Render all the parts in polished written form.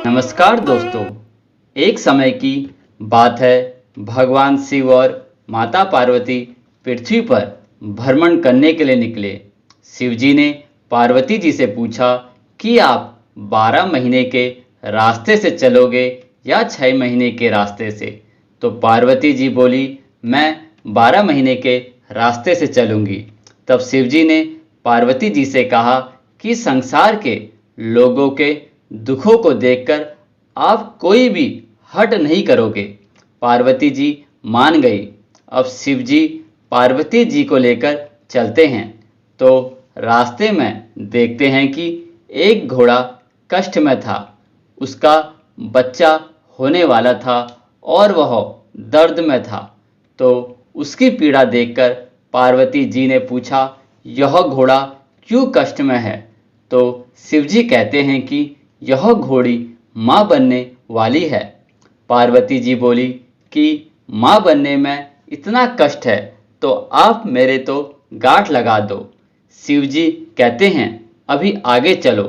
नमस्कार दोस्तों। एक समय की बात है, भगवान शिव और माता पार्वती पृथ्वी पर भ्रमण करने के लिए निकले। शिव जी ने पार्वती जी से पूछा कि आप 12 महीने के रास्ते से चलोगे या 6 महीने के रास्ते से। तो पार्वती जी बोली, मैं 12 महीने के रास्ते से चलूंगी। तब शिव जी ने पार्वती जी से कहा कि संसार के लोगों के दुखों को देखकर आप कोई भी हट नहीं करोगे। पार्वती जी मान गई। अब शिव जी पार्वती जी को लेकर चलते हैं तो रास्ते में देखते हैं कि एक घोड़ा कष्ट में था। उसका बच्चा होने वाला था और वह दर्द में था। तो उसकी पीड़ा देखकर पार्वती जी ने पूछा, यह घोड़ा क्यों कष्ट में है? तो शिव जी कहते हैं कि यह घोड़ी माँ बनने वाली है। पार्वती जी बोली कि माँ बनने में इतना कष्ट है तो आप मेरे तो गांठ लगा दो। शिव जी कहते हैं, अभी आगे चलो।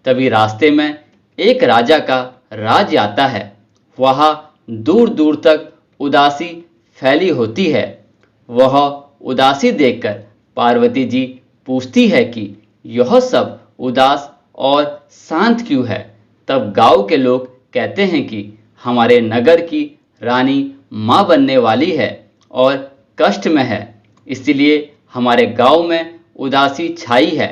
तभी रास्ते में एक राजा का राज्य आता है। वहाँ दूर दूर तक उदासी फैली होती है। वह उदासी देखकर पार्वती जी पूछती है कि यह सब उदास और शांत क्यों है? तब गांव के लोग कहते हैं कि हमारे नगर की रानी माँ बनने वाली है और कष्ट में है, इसलिए हमारे गांव में उदासी छाई है।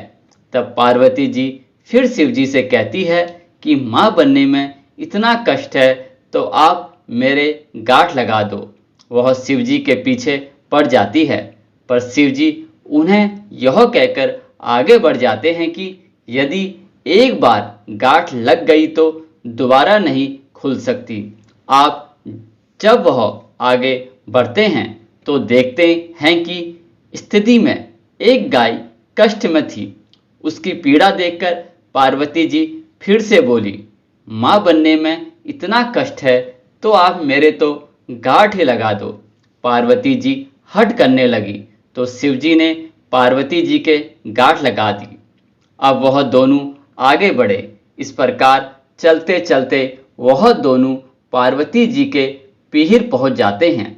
तब पार्वती जी फिर शिव जी से कहती है कि माँ बनने में इतना कष्ट है तो आप मेरे गांठ लगा दो। वह शिव जी के पीछे पड़ जाती है, पर शिव जी उन्हें यह कहकर आगे बढ़ जाते हैं कि यदि एक बार गांठ लग गई तो दोबारा नहीं खुल सकती। आप जब वह आगे बढ़ते हैं तो देखते हैं कि स्थिति में एक गाय कष्ट में थी। उसकी पीड़ा देखकर पार्वती जी फिर से बोली, माँ बनने में इतना कष्ट है तो आप मेरे तो गांठ ही लगा दो। पार्वती जी हट करने लगी तो शिव जी ने पार्वती जी के गांठ लगा दी। अब वह दोनों आगे बढ़े। इस प्रकार चलते चलते वह दोनों पार्वती जी के पीहिर पहुंच जाते हैं।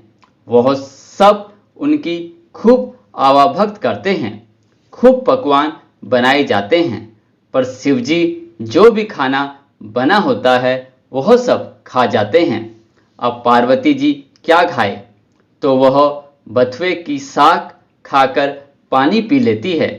वह सब उनकी खूब आवाभक्त करते हैं। खूब पकवान बनाए जाते हैं, पर शिव जी जो भी खाना बना होता है वह सब खा जाते हैं। अब पार्वती जी क्या खाए? तो वह बथुए की साग खाकर पानी पी लेती है।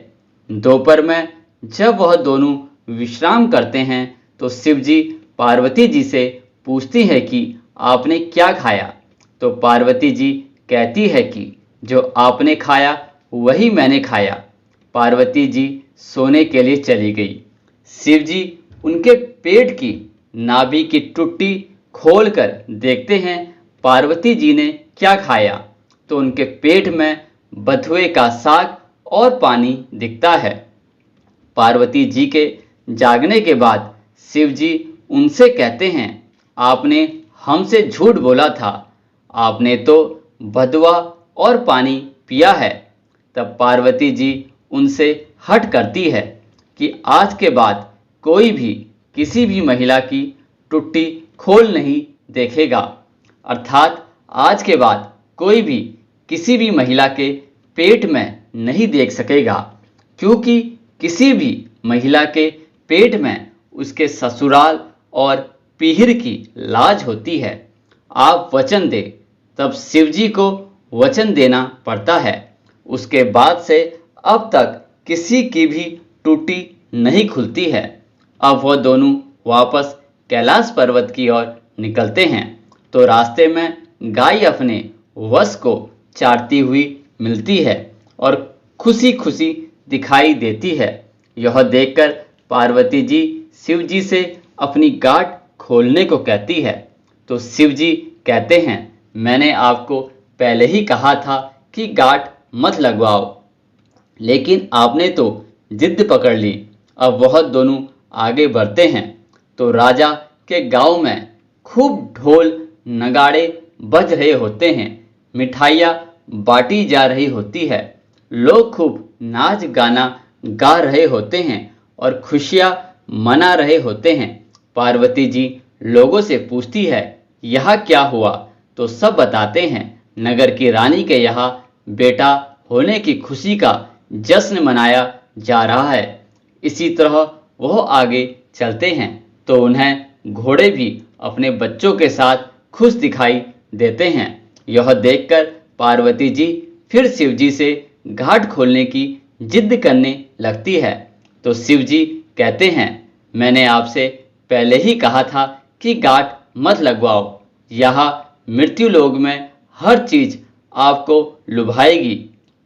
दोपहर में जब वह दोनों विश्राम करते हैं तो शिव जी पार्वती जी से पूछती है कि आपने क्या खाया? तो पार्वती जी कहती है कि जो आपने खाया वही मैंने खाया। पार्वती जी सोने के लिए चली गई। शिव जी उनके पेट की नाभि की टुट्टी खोलकर देखते हैं पार्वती जी ने क्या खाया। तो उनके पेट में बथुए का साग और पानी दिखता है। पार्वती जी के जागने के बाद शिव जी उनसे कहते हैं, आपने हमसे झूठ बोला था, आपने तो बथुआ और पानी पिया है। तब पार्वती जी उनसे हट करती है कि आज के बाद कोई भी किसी भी महिला की टुट्टी खोल नहीं देखेगा। अर्थात आज के बाद कोई भी किसी भी महिला के पेट में नहीं देख सकेगा, क्योंकि किसी भी महिला के पेट में उसके ससुराल और पीहिर की लाज होती है। आप वचन दे। तब शिव जी को वचन देना पड़ता है। उसके बाद से अब तक किसी की भी टूटी नहीं खुलती है। अब वह दोनों वापस कैलाश पर्वत की ओर निकलते हैं तो रास्ते में गाय अपने वश को चाटती हुई मिलती है और खुशी खुशी दिखाई देती है। यह देखकर पार्वती जी शिव जी से अपनी गांठ खोलने को कहती है। तो शिव जी कहते हैं, मैंने आपको पहले ही कहा था कि गांठ मत लगवाओ, लेकिन आपने तो जिद पकड़ ली। अब वह दोनों आगे बढ़ते हैं तो राजा के गांव में खूब ढोल नगाड़े बज रहे होते हैं। मिठाइयाँ बांटी जा रही होती है। लोग खूब नाच गाना गा रहे होते हैं और खुशियाँ मना रहे होते हैं। पार्वती जी लोगों से पूछती है, यहाँ क्या हुआ? तो सब बताते हैं, नगर की रानी के यहाँ बेटा होने की खुशी का जश्न मनाया जा रहा है। इसी तरह वह आगे चलते हैं तो उन्हें घोड़े भी अपने बच्चों के साथ खुश दिखाई देते हैं। यह देखकर पार्वती जी फिर शिव जी से घाट खोलने की जिद करने लगती है। तो शिव जी कहते हैं, मैंने आपसे पहले ही कहा था कि गांठ मत लगवाओ। यहाँ मृत्युलोक में हर चीज आपको लुभाएगी,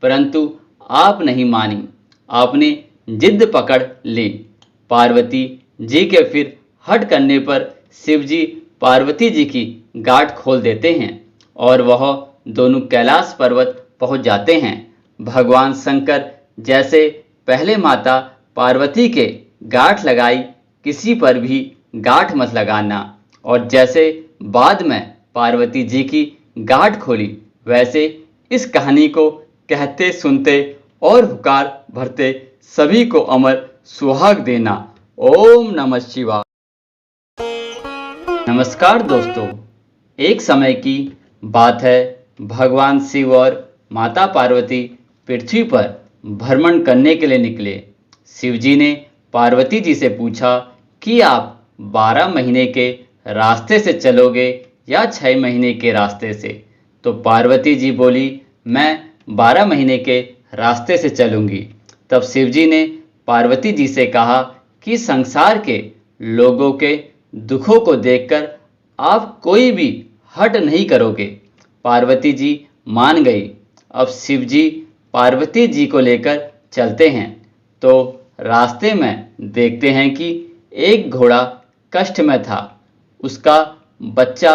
परंतु आप नहीं मानी, आपने जिद पकड़ ली। पार्वती जी के फिर हट करने पर शिव जी पार्वती जी की गांठ खोल देते हैं और वह दोनों कैलाश पर्वत पहुंच जाते हैं। भगवान शंकर जैसे पहले माता पार्वती के गांठ लगाई, किसी पर भी गांठ मत लगाना, और जैसे बाद में पार्वती जी की गांठ खोली, वैसे इस कहानी को कहते सुनते और हुकार भरते सभी को अमर सुहाग देना। ओम नमः शिवाय। नमस्कार दोस्तों, एक समय की बात है, भगवान शिव और माता पार्वती पृथ्वी पर भ्रमण करने के लिए निकले। शिव जी ने पार्वती जी से पूछा कि आप 12 महीने के रास्ते से चलोगे या 6 महीने के रास्ते से? तो पार्वती जी बोली, मैं 12 महीने के रास्ते से चलूंगी। तब शिव जी ने पार्वती जी से कहा कि संसार के लोगों के दुखों को देखकर आप कोई भी हट नहीं करोगे। पार्वती जी मान गई। अब शिव जी पार्वती जी को लेकर चलते हैं तो रास्ते में देखते हैं कि एक घोड़ा कष्ट में था, उसका बच्चा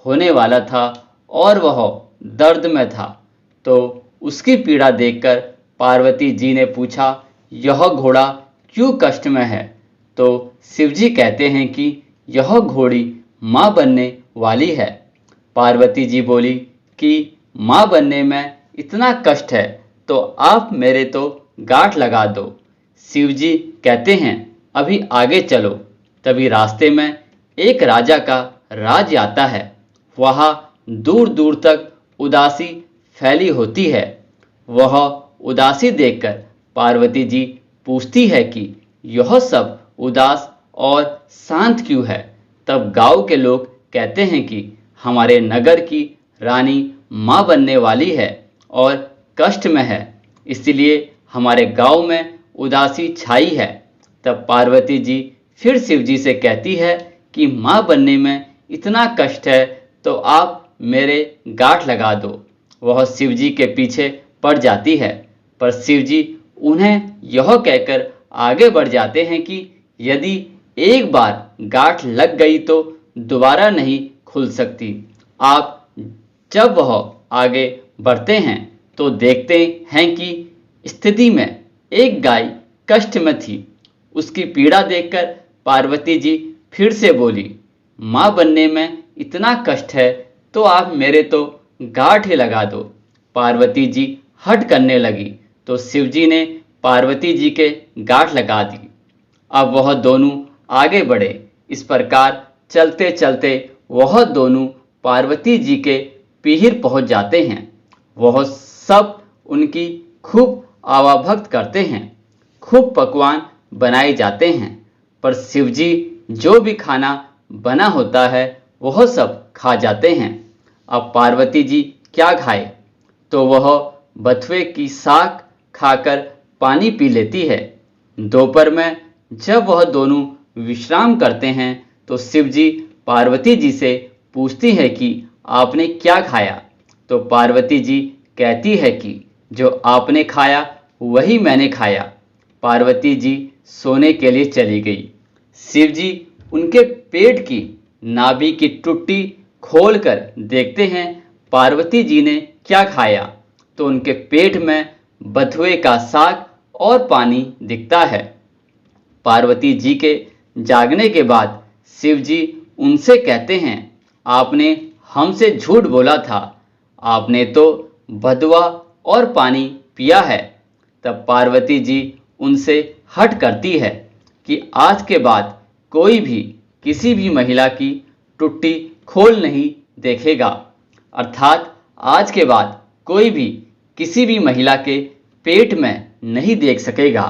होने वाला था और वह दर्द में था। तो उसकी पीड़ा देखकर पार्वती जी ने पूछा, यह घोड़ा क्यों कष्ट में है? तो शिव जी कहते हैं कि यह घोड़ी माँ बनने वाली है। पार्वती जी बोली कि माँ बनने में इतना कष्ट है तो आप मेरे तो गांठ लगा दो। शिव जी कहते हैं, अभी आगे चलो। तभी रास्ते में एक राजा का राज्य आता है। वहाँ दूर दूर तक उदासी फैली होती है। वह उदासी देखकर पार्वती जी पूछती है कि यह सब उदास और शांत क्यों है? तब गांव के लोग कहते हैं कि हमारे नगर की रानी माँ बनने वाली है और कष्ट में है, इसलिए हमारे गांव में उदासी छाई है। तब पार्वती जी फिर शिव जी से कहती है कि माँ बनने में इतना कष्ट है तो आप मेरे गांठ लगा दो। वह शिव जी के पीछे पड़ जाती है, पर शिव जी उन्हें यह कहकर आगे बढ़ जाते हैं कि यदि एक बार गांठ लग गई तो दोबारा नहीं खुल सकती। आप जब वह आगे बढ़ते हैं तो देखते हैं कि स्थिति में एक गाय कष्ट में थी। उसकी पीड़ा देखकर पार्वती जी फिर से बोली, माँ बनने में इतना कष्ट है तो आप मेरे तो गांठ ही लगा दो। पार्वती जी हट करने लगी तो शिव जी ने पार्वती जी के गांठ लगा दी। अब वह दोनों आगे बढ़े। इस प्रकार चलते चलते वह दोनों पार्वती जी के पीहिर पहुंच जाते हैं। वह सब उनकी खूब आवाभक्त करते हैं, खूब पकवान बनाए जाते हैं, पर शिव जी जो भी खाना बना होता है वह सब खा जाते हैं। अब पार्वती जी क्या खाए? तो वह बथुए की साग खाकर पानी पी लेती है। दोपहर में जब वह दोनों विश्राम करते हैं तो शिव जी पार्वती जी से पूछती है कि आपने क्या खाया? तो पार्वती जी कहती है कि जो आपने खाया वही मैंने खाया। पार्वती जी सोने के लिए चली गई। शिव जी उनके पेट की नाभि की टुट्टी खोलकर देखते हैं पार्वती जी ने क्या खाया। तो उनके पेट में बथुए का साग और पानी दिखता है। पार्वती जी के जागने के बाद शिव जी उनसे कहते हैं, आपने हमसे झूठ बोला था, आपने तो बथुआ और पानी पिया है। तब पार्वती जी उनसे हट करती है कि आज के बाद कोई भी किसी भी महिला की टुट्टी खोल नहीं देखेगा। अर्थात आज के बाद कोई भी किसी भी महिला के पेट में नहीं देख सकेगा,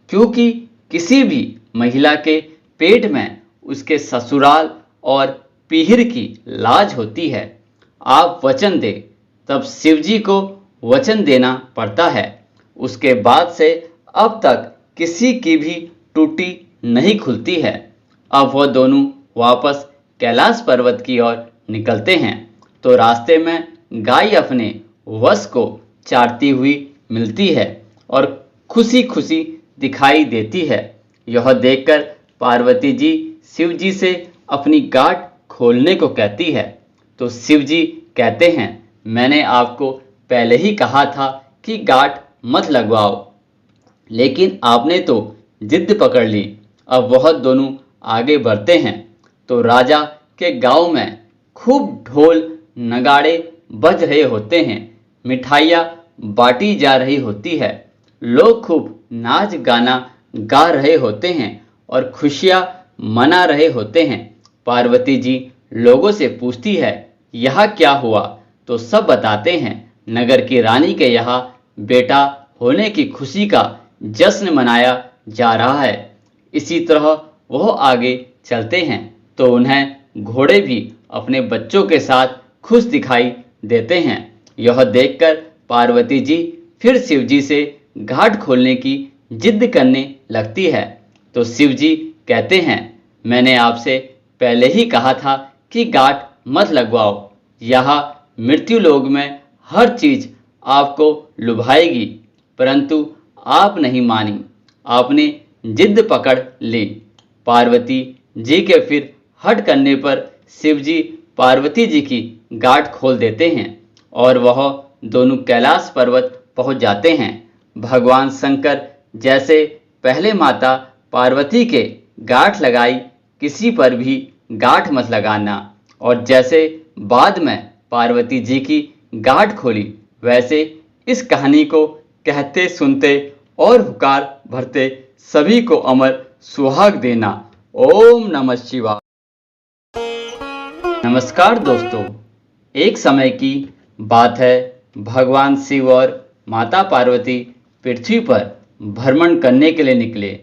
क्योंकि किसी भी महिला के पेट में उसके ससुराल और पीहर की लाज होती है। आप वचन दे, तब शिव जी को वचन देना पड़ता है। उसके बाद से अब तक किसी की भी टूटी नहीं खुलती है। अब वह दोनों वापस कैलाश पर्वत की ओर निकलते हैं तो रास्ते में गाय अपने वश को चाटती हुई मिलती है और खुशी खुशी दिखाई देती है। यह देखकर पार्वती जी शिव जी से अपनी गांठ खोलने को कहती है तो शिव जी कहते हैं, मैंने आपको पहले ही कहा था कि गांठ मत लगवाओ, लेकिन आपने तो जिद पकड़ ली। अब वह दोनों आगे बढ़ते हैं तो राजा के गांव में खूब ढोल नगाड़े बज रहे होते हैं, मिठाइयाँ बांटी जा रही होती है, लोग खूब नाच गाना गा रहे होते हैं और खुशियाँ मना रहे होते हैं। पार्वती जी लोगों से पूछती है, यहाँ क्या हुआ? तो सब बताते हैं, नगर की रानी के यहाँ बेटा होने की खुशी का जश्न मनाया जा रहा है। इसी तरह वह आगे चलते हैं तो उन्हें घोड़े भी अपने बच्चों के साथ खुश दिखाई देते हैं। यह देखकर पार्वती जी फिर शिव जी से घाट खोलने की जिद करने लगती है तो शिव जी कहते हैं, मैंने आपसे पहले ही कहा था कि गांठ मत लगवाओ। यहाँ मृत्यु लोक में हर चीज आपको लुभाएगी, परंतु आप नहीं मानी, आपने जिद पकड़ ली। पार्वती जी के फिर हट करने पर शिव जी पार्वती जी की गांठ खोल देते हैं और वह दोनों कैलाश पर्वत पहुंच जाते हैं। भगवान शंकर जैसे पहले माता पार्वती के गांठ लगाई, किसी पर भी गांठ मत लगाना, और जैसे बाद में पार्वती जी की गांठ खोली, वैसे इस कहानी को कहते सुनते और हुकार भरते सभी को अमर सुहाग देना। ओम नमः शिवाय। नमस्कार दोस्तों, एक समय की बात है, भगवान शिव और माता पार्वती पृथ्वी पर भ्रमण करने के लिए निकले।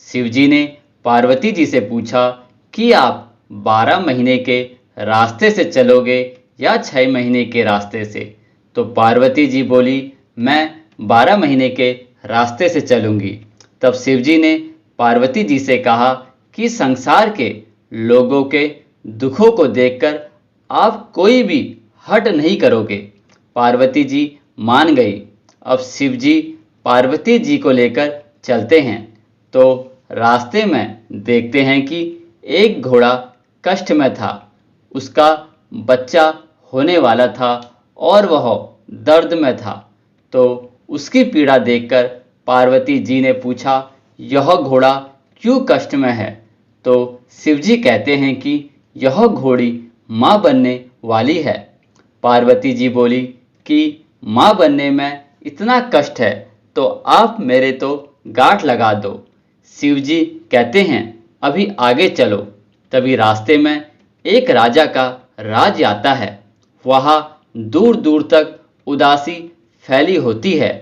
शिव जी ने पार्वती जी से पूछा कि आप 12 महीने के रास्ते से चलोगे या 6 महीने के रास्ते से? तो पार्वती जी बोली, मैं 12 महीने के रास्ते से चलूंगी। तब शिव जी ने पार्वती जी से कहा कि संसार के लोगों के दुखों को देखकर आप कोई भी हट नहीं करोगे। पार्वती जी मान गई। अब शिव जी पार्वती जी को लेकर चलते हैं तो रास्ते में देखते हैं कि एक घोड़ा कष्ट में था, उसका बच्चा होने वाला था और वह दर्द में था। तो उसकी पीड़ा देखकर पार्वती जी ने पूछा, यह घोड़ा क्यों कष्ट में है? तो शिव जी कहते हैं कि यह घोड़ी माँ बनने वाली है। पार्वती जी बोली कि माँ बनने में इतना कष्ट है तो आप मेरे तो गांठ लगा दो। शिव जी कहते हैं, अभी आगे चलो। तभी रास्ते में एक राजा का राज्य आता है। वहाँ दूर दूर तक उदासी फैली होती है।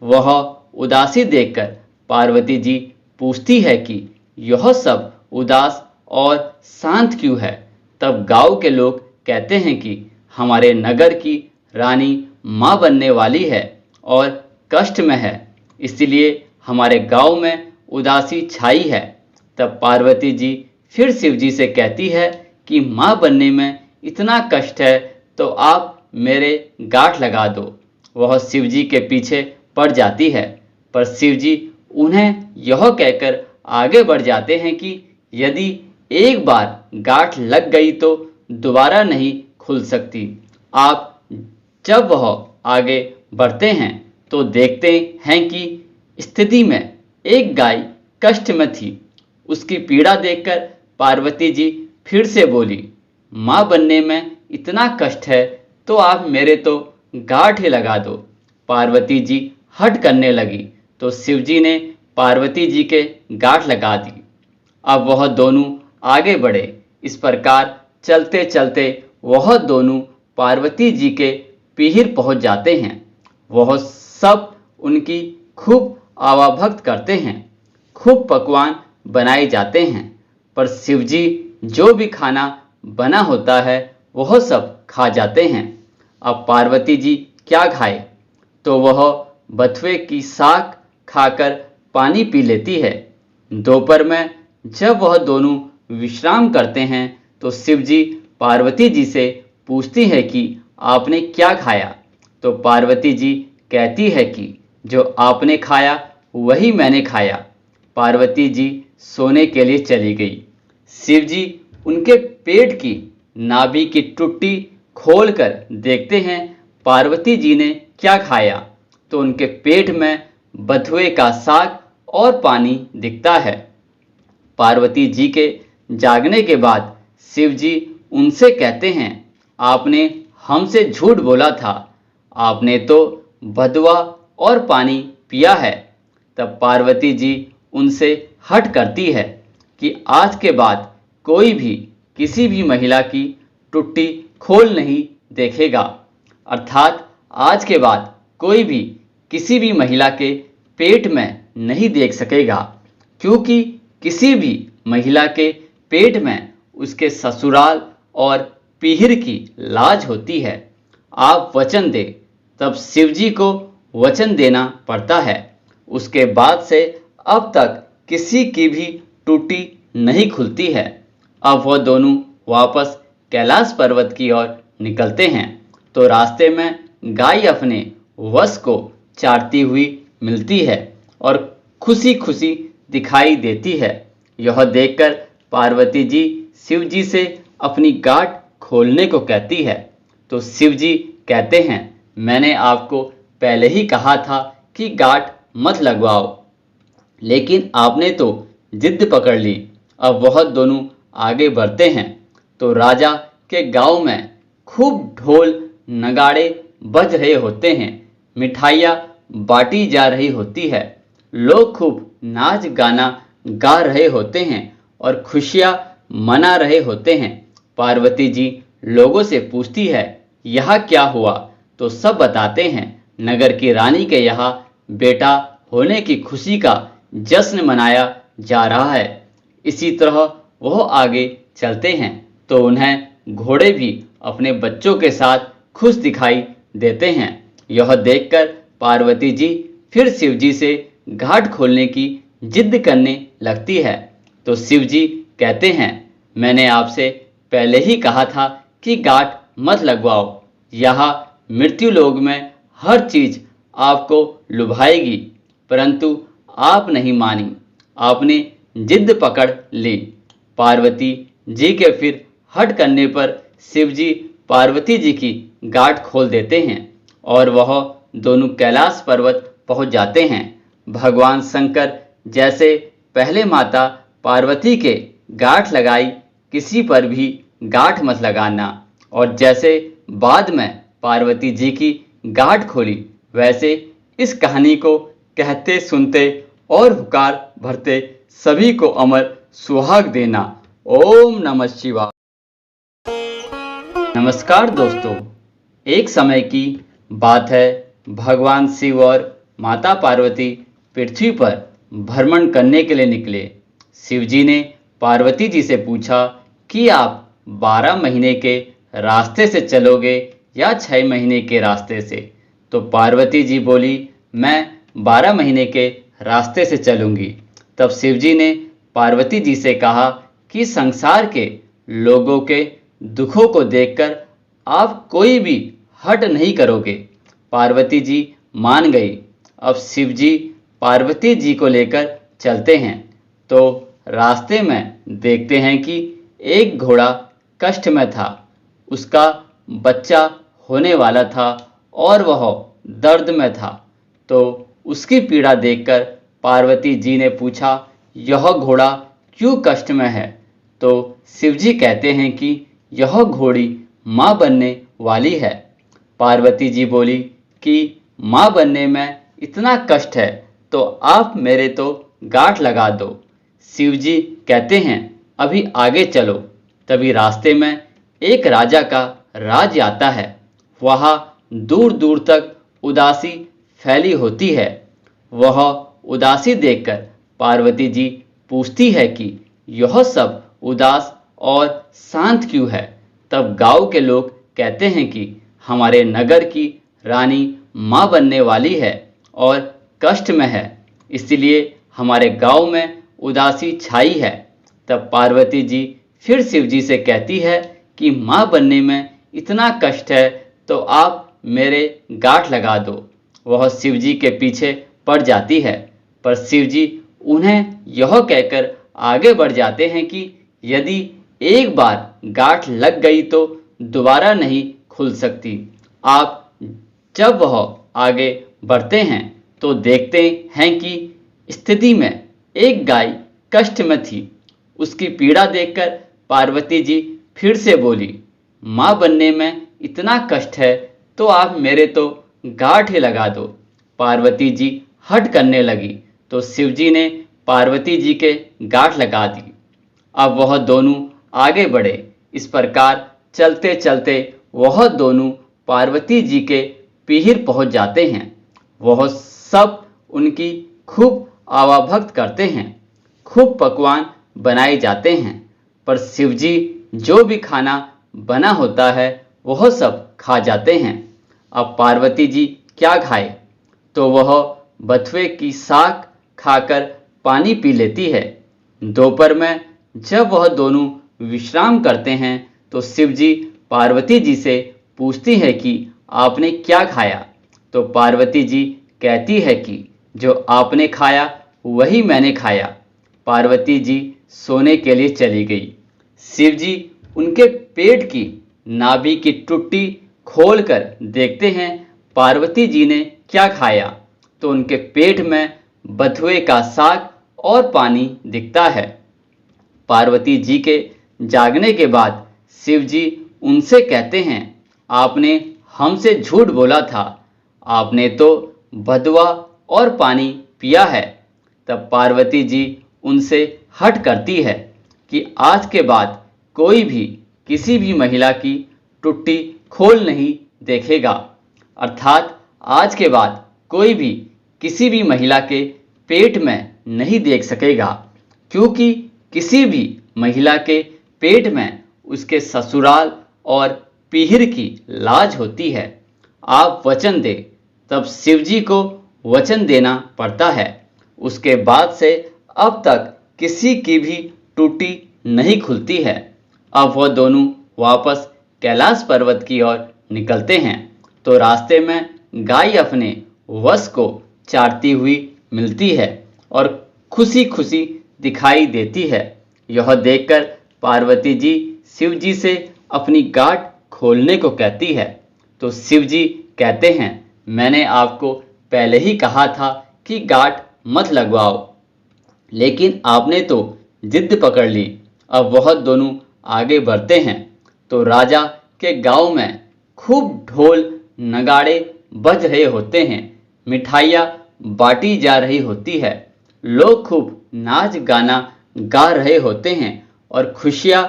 वह उदासी देखकर पार्वती जी पूछती है कि यह सब उदास और शांत क्यों है? तब गांव के लोग कहते हैं कि हमारे नगर की रानी माँ बनने वाली है और कष्ट में है, इसलिए हमारे गांव में उदासी छाई है। तब पार्वती जी फिर शिव जी से कहती है कि माँ बनने में इतना कष्ट है तो आप मेरे गांठ लगा दो। वह शिव जी के पीछे पड़ जाती है, पर शिव जी उन्हें यह कहकर आगे बढ़ जाते हैं कि यदि एक बार गांठ लग गई तो दोबारा नहीं खुल सकती। आप जब वह आगे बढ़ते हैं तो देखते हैं कि स्थिति में एक गाय कष्ट में थी। उसकी पीड़ा देखकर पार्वती जी फिर से बोली, माँ बनने में इतना कष्ट है तो आप मेरे तो गांठ ही लगा दो। पार्वती जी हट करने लगी तो शिव जी ने पार्वती जी के गांठ लगा दी। अब वह दोनों आगे बढ़े। इस प्रकार चलते चलते वह दोनों पार्वती जी के पीहिर पहुंच जाते हैं। वह सब उनकी खूब आवाभक्त करते हैं, खूब पकवान बनाए जाते हैं, पर शिव जी जो भी खाना बना होता है वह सब खा जाते हैं। अब पार्वती जी क्या खाए, तो वह बथुए की साग खाकर पानी पी लेती है। दोपहर में जब वह दोनों विश्राम करते हैं तो शिव जी पार्वती जी से पूछती है कि आपने क्या खाया। तो पार्वती जी कहती है कि जो आपने खाया वही मैंने खाया। पार्वती जी सोने के लिए चली गई। शिव जी उनके पेट की नाभि की टुट्टी खोलकर देखते हैं पार्वती जी ने क्या खाया, तो उनके पेट में बथुए का साग और पानी दिखता है। पार्वती जी के जागने के बाद शिव जी उनसे कहते हैं, आपने हमसे झूठ बोला था, आपने तो बथुआ और पानी पिया है। तब पार्वती जी उनसे हठ करती है कि आज के बाद कोई भी किसी भी महिला की टुट्टी खोल नहीं देखेगा, अर्थात आज के बाद कोई भी किसी भी महिला के पेट में नहीं देख सकेगा, क्योंकि किसी भी महिला के पेट में उसके ससुराल और पीहिर की लाज होती है। आप वचन दे। तब शिव जी को वचन देना पड़ता है। उसके बाद से अब तक किसी की भी टूटी नहीं खुलती है। अब वह दोनों वापस कैलाश पर्वत की ओर निकलते हैं तो रास्ते में गाय अपने वश को चाटती हुई मिलती है और खुशी खुशी दिखाई देती है। यह देखकर पार्वती जी शिव जी से अपनी गांठ खोलने को कहती है, तो शिव जी कहते हैं, मैंने आपको पहले ही कहा था कि गांठ मत लगवाओ, लेकिन आपने तो जिद पकड़ ली। अब वह दोनों आगे बढ़ते हैं तो राजा के गांव में खूब ढोल नगाड़े बज रहे होते हैं, मिठाइयाँ बांटी जा रही होती है, लोग खूब नाच गाना गा रहे होते हैं और खुशियाँ मना रहे होते हैं। पार्वती जी लोगों से पूछती है, यहाँ क्या हुआ, तो सब बताते हैं, नगर की रानी के यहाँ बेटा होने की खुशी का जश्न मनाया जा रहा है। इसी तरह वह आगे चलते हैं तो उन्हें घोड़े भी अपने बच्चों के साथ खुश दिखाई देते हैं। यह देखकर पार्वती जी फिर शिव जी से घाट खोलने की जिद करने लगती है, तो शिव जी कहते हैं, मैंने आपसे पहले ही कहा था कि गांठ मत लगवाओ। यहाँ मृत्यु लोक में हर चीज आपको लुभाएगी, परंतु आप नहीं मानी, आपने जिद पकड़ ली। पार्वती जी के फिर हट करने पर शिव जी पार्वती जी की गांठ खोल देते हैं और वह दोनों कैलाश पर्वत पहुंच जाते हैं। भगवान शंकर जैसे पहले माता पार्वती के गांठ लगाई, किसी पर भी गांठ मत लगाना, और जैसे बाद में पार्वती जी की गांठ खोली, वैसे इस कहानी को कहते सुनते और हुकार भरते सभी को अमर सुहाग देना। ओम नमः शिवाय। नमस्कार दोस्तों, एक समय की बात है, भगवान शिव और माता पार्वती पृथ्वी पर भ्रमण करने के लिए निकले। शिव जी ने पार्वती जी से पूछा कि आप 12 महीने के रास्ते से चलोगे या 6 महीने के रास्ते से। तो पार्वती जी बोली, मैं 12 महीने के रास्ते से चलूंगी। तब शिव जी ने पार्वती जी से कहा कि संसार के लोगों के दुखों को देखकर आप कोई भी हट नहीं करोगे। पार्वती जी मान गई। अब शिव जी पार्वती जी को लेकर चलते हैं तो रास्ते में देखते हैं कि एक घोड़ा कष्ट में था, उसका बच्चा होने वाला था और वह दर्द में था। तो उसकी पीड़ा देखकर पार्वती जी ने पूछा, यह घोड़ा क्यों कष्ट में है। तो शिव जी कहते हैं कि यह घोड़ी माँ बनने वाली है। पार्वती जी बोली कि माँ बनने में इतना कष्ट है तो आप मेरे तो गांठ लगा दो। शिव जी कहते हैं, अभी आगे चलो। तभी रास्ते में एक राजा का राज्य आता है। वहाँ दूर दूर तक उदासी फैली होती है। वह उदासी देखकर पार्वती जी पूछती है कि यह सब उदास और शांत क्यों है। तब गांव के लोग कहते हैं कि हमारे नगर की रानी मां बनने वाली है और कष्ट में है, इसलिए हमारे गांव में उदासी छाई है। तब पार्वती जी फिर शिव जी से कहती है कि मां बनने में इतना कष्ट है तो आप मेरे गांठ लगा दो। वह शिव जी के पीछे पड़ जाती है, पर शिव जी उन्हें यह कहकर आगे बढ़ जाते हैं कि यदि एक बार गांठ लग गई तो दोबारा नहीं खुल सकती। आप जब वह आगे बढ़ते हैं तो देखते हैं कि स्थिति में एक गाय कष्ट में थी। उसकी पीड़ा देखकर पार्वती जी फिर से बोली, मां बनने में इतना कष्ट है तो आप मेरे तो गांठ ही लगा दो। पार्वती जी हट करने लगी तो शिव जी ने पार्वती जी के गांठ लगा दी। अब वह दोनों आगे बढ़े। इस प्रकार चलते चलते वह दोनों पार्वती जी के पीहिर पहुंच जाते हैं। वह सब उनकी खूब आवाभक्त करते हैं। खूब पकवान बनाए जाते हैं, पर शिव जी जो भी खाना बना होता है वह सब खा जाते हैं। अब पार्वती जी क्या खाए, तो वह बथुए की साग खाकर पानी पी लेती है। दोपहर में जब वह दोनों विश्राम करते हैं तो शिव जी पार्वती जी से पूछती है कि आपने क्या खाया। तो पार्वती जी कहती है कि जो आपने खाया वही मैंने खाया। पार्वती जी सोने के लिए चली गई। शिव जी उनके पेट की नाभि की टुट्टी खोलकर देखते हैं पार्वती जी ने क्या खाया, तो उनके पेट में बथुए का साग और पानी दिखता है। पार्वती जी के जागने के बाद शिव जी उनसे कहते हैं, आपने हमसे झूठ बोला था, आपने तो बथुआ और पानी पिया है। तब पार्वती जी उनसे हट करती है कि आज के बाद कोई भी किसी भी महिला की टुट्टी खोल नहीं देखेगा। अर्थात आज के बाद कोई भी किसी भी महिला के पेट में नहीं देख सकेगा, क्योंकि किसी भी महिला के पेट में उसके ससुराल और पीहिर की लाज होती है। आप वचन दे। तब शिव जी को वचन देना पड़ता है। उसके बाद से अब तक किसी की भी टूटी नहीं खुलती है। अब वह दोनों वापस कैलाश पर्वत की ओर निकलते हैं तो रास्ते में गाय अपने वश को चाटती हुई मिलती है और खुशी खुशी दिखाई देती है। यह देखकर पार्वती जी शिव जी से अपनी गांठ खोलने को कहती है, तो शिव जी कहते हैं, मैंने आपको पहले ही कहा था कि गांठ मत लगवाओ, लेकिन आपने तो जिद पकड़ ली। अब वह दोनों आगे बढ़ते हैं तो राजा के गांव में खूब ढोल नगाड़े बज रहे होते हैं। मिठाइयाँ बांटी जा रही होती है। लोग खूब नाच गाना गा रहे होते हैं और खुशियाँ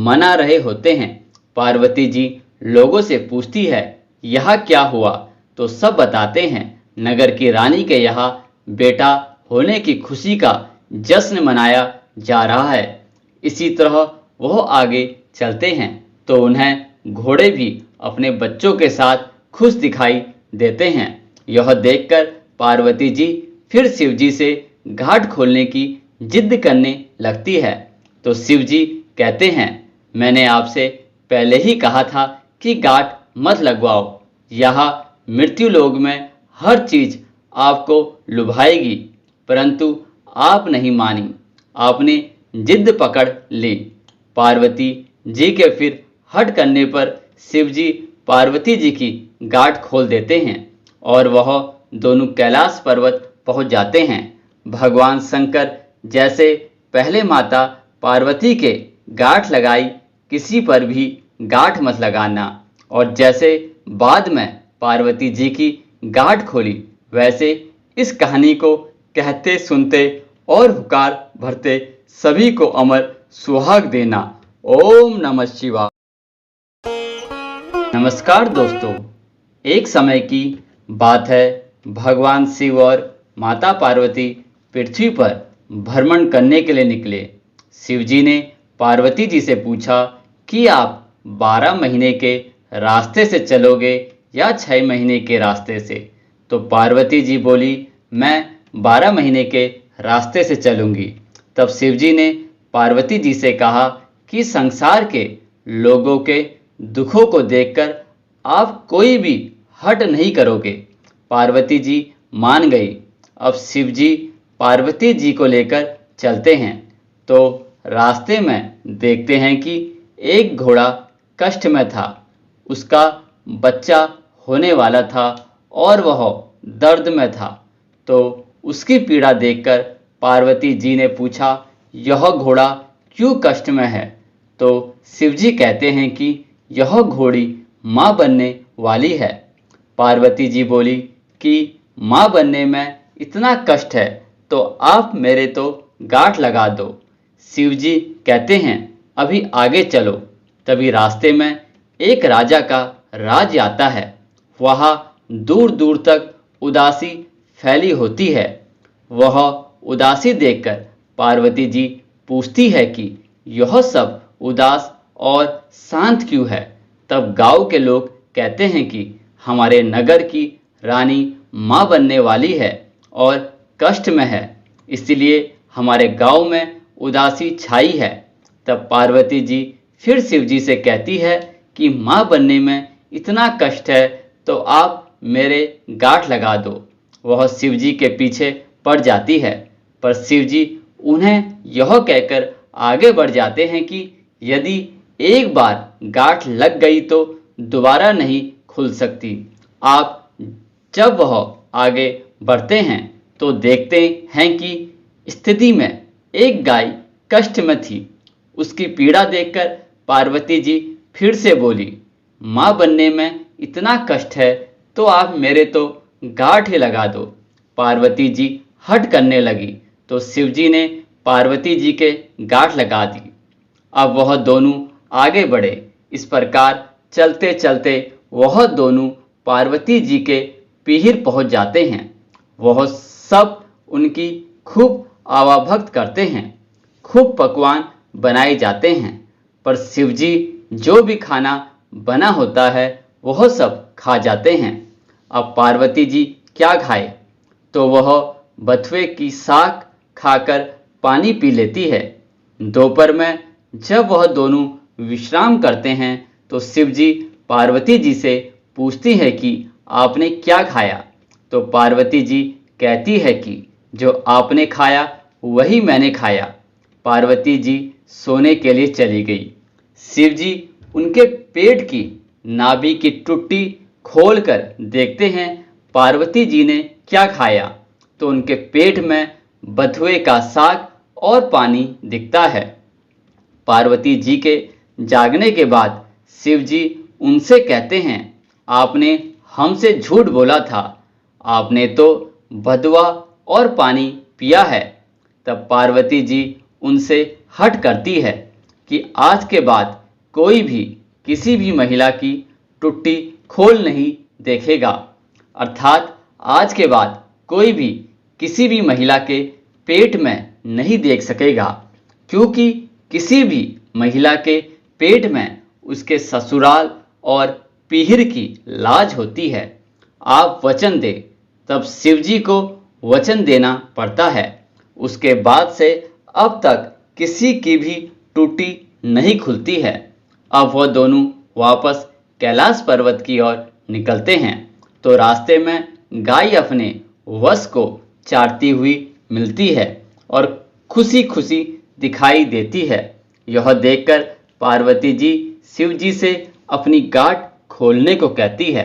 मना रहे होते हैं। पार्वती जी लोगों से पूछती है, यहाँ क्या हुआ, तो सब बताते हैं, नगर की रानी के यहाँ बेटा होने की खुशी का जश्न मनाया जा रहा है। इसी तरह वह आगे चलते हैं तो उन्हें घोड़े भी अपने बच्चों के साथ खुश दिखाई देते हैं। यह देखकर पार्वती जी फिर शिव जी से घाट खोलने की जिद करने लगती है, तो शिव जी कहते हैं, मैंने आपसे पहले ही कहा था कि गांठ मत लगवाओ। यहाँ मृत्यु लोक में हर चीज आपको लुभाएगी, परंतु आप नहीं मानी, आपने जिद पकड़ ली। पार्वती जी के फिर हट करने पर शिव जी पार्वती जी की गांठ खोल देते हैं और वह दोनों कैलाश पर्वत पहुंच जाते हैं। भगवान शंकर जैसे पहले माता पार्वती के गांठ लगाई, किसी पर भी गांठ मत लगाना, और जैसे बाद में पार्वती जी की गांठ खोली, वैसे इस कहानी को कहते सुनते और हुकार भरते सभी को अमर सुहाग देना। ओम नमः शिवाय। नमस्कार दोस्तों, एक समय की बात है। भगवान शिव और माता पार्वती पृथ्वी पर भ्रमण करने के लिए निकले। शिव जी ने पार्वती जी से पूछा कि आप 12 महीने के रास्ते से चलोगे या 6 महीने के रास्ते से। तो पार्वती जी बोली, मैं 12 महीने के रास्ते से चलूंगी। तब शिव जी ने पार्वती जी से कहा कि संसार के लोगों के दुखों को देखकर आप कोई भी हट नहीं करोगे। पार्वती जी मान गई। अब शिव जी पार्वती जी को लेकर चलते हैं तो रास्ते में देखते हैं कि एक घोड़ा कष्ट में था। उसका बच्चा होने वाला था और वह दर्द में था। तो उसकी पीड़ा देखकर पार्वती जी ने पूछा, यह घोड़ा क्यों कष्ट में है। तो शिवजी कहते हैं कि यह घोड़ी माँ बनने वाली है। पार्वती जी बोली कि माँ बनने में इतना कष्ट है तो आप मेरे तो गांठ लगा दो। शिवजी कहते हैं अभी आगे चलो। तभी रास्ते में एक राजा का राज्य आता है। वहाँ दूर दूर तक उदासी फैली होती है। वह उदासी देखकर पार्वती जी पूछती है कि यह सब उदास और शांत क्यों है। तब गांव के लोग कहते हैं कि हमारे नगर की रानी माँ बनने वाली है और कष्ट में है, इसलिए हमारे गांव में उदासी छाई है। तब पार्वती जी फिर शिव जी से कहती है कि माँ बनने में इतना कष्ट है तो आप मेरे गांठ लगा दो। वह शिव जी के पीछे पड़ जाती है, पर शिव जी उन्हें यह कहकर आगे बढ़ जाते हैं कि यदि एक बार गांठ लग गई तो दोबारा नहीं खुल सकती। आप जब वह आगे बढ़ते हैं तो देखते हैं कि स्थिति में एक गाय कष्ट में थी। उसकी पीड़ा देखकर पार्वती जी फिर से बोली, माँ बनने में इतना कष्ट है तो आप मेरे तो गांठ ही लगा दो। पार्वती जी हट करने लगी तो शिव जी ने पार्वती जी के गांठ लगा दी। अब वह दोनों आगे बढ़े। इस प्रकार चलते चलते वह दोनों पार्वती जी के पीहिर पहुंच जाते हैं। वह सब उनकी खूब आवाभक्त करते हैं। खूब पकवान बनाए जाते हैं, पर शिवजी जो भी खाना बना होता है वह सब खा जाते हैं। अब पार्वती जी क्या खाए, तो वह बथुए की साग खाकर पानी पी लेती है। दोपहर में जब वह दोनों विश्राम करते हैं तो शिव जी पार्वती जी से पूछती है कि आपने क्या खाया। तो पार्वती जी कहती है कि जो आपने खाया वही मैंने खाया। पार्वती जी सोने के लिए चली गई। शिव जी उनके पेट की नाभि की टुट्टी खोलकर देखते हैं पार्वती जी ने क्या खाया, तो उनके पेट में बथुए का साग और पानी दिखता है। पार्वती जी के जागने के बाद शिव जी उनसे कहते हैं, आपने हमसे झूठ बोला था, आपने तो बथुआ और पानी पिया है। तब पार्वती जी उनसे हठ करती है कि आज के बाद कोई भी किसी भी महिला की टुट्टी खोल नहीं देखेगा। अर्थात आज के बाद कोई भी किसी भी महिला के पेट में नहीं देख सकेगा, क्योंकि किसी भी महिला के पेट में उसके ससुराल और पीहिर की लाज होती है। आप वचन दे, तब शिव जी को वचन देना पड़ता है। उसके बाद से अब तक किसी की भी टूटी नहीं खुलती है। अब वह दोनों वापस कैलाश पर्वत की ओर निकलते हैं तो रास्ते में गाय अपने वश को चाटती हुई मिलती है और खुशी खुशी दिखाई देती है। यह देखकर पार्वती जी शिव जी से अपनी गांठ खोलने को कहती है,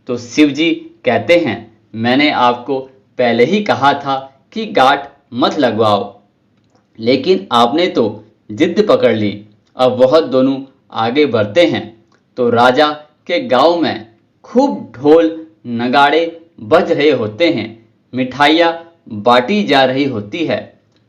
तो शिव जी कहते हैं, मैंने आपको पहले ही कहा था कि गांठ मत लगवाओ, लेकिन आपने तो जिद पकड़ ली। अब वह दोनों आगे बढ़ते हैं तो राजा के गांव में खूब ढोल नगाड़े बज रहे होते हैं। मिठाइयाँ बांटी जा रही होती है।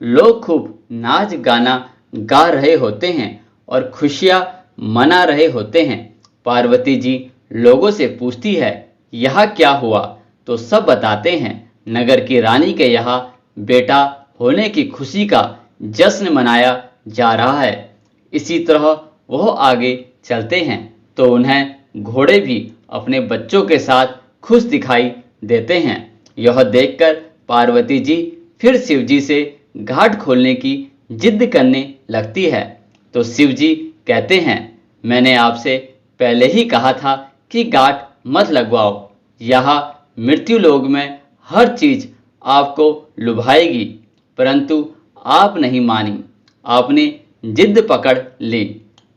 लोग खूब नाच गाना गा रहे होते हैं और खुशियां मना रहे होते हैं, पार्वती जी लोगों से पूछती है, यह क्या हुआ? तो सब बताते हैं, नगर की रानी के यहाँ बेटा होने की खुशी का जश्न मनाया जा रहा है। इसी तरह वह आगे चलते हैं तो उन्हें घोड़े भी अपने बच्चों के साथ खुश दिखाई देते हैं। यह देखकर पार्वती जी फिर शिव जी से घाट खोलने की जिद करने लगती है। तो शिव जी कहते हैं, मैंने आपसे पहले ही कहा था कि गांठ मत लगवाओ। यहाँ मृत्यु लोक में हर चीज आपको लुभाएगी, परंतु आप नहीं मानी, आपने जिद पकड़ ली।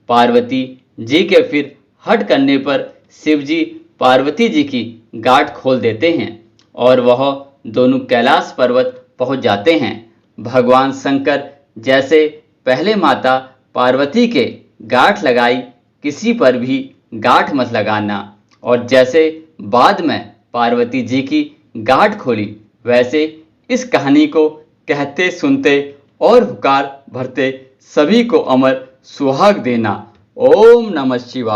पार्वती जी के फिर हट करने पर शिव जी पार्वती जी की गांठ खोल देते हैं और वह दोनों कैलाश पर्वत पहुंच जाते हैं। भगवान शंकर जैसे पहले माता पार्वती के गांठ लगाई, किसी पर भी गांठ मत लगाना, और जैसे बाद में पार्वती जी की गांठ खोली, वैसे इस कहानी को कहते सुनते और हुकार भरते सभी को अमर सुहाग देना। ओम नमः शिवाय।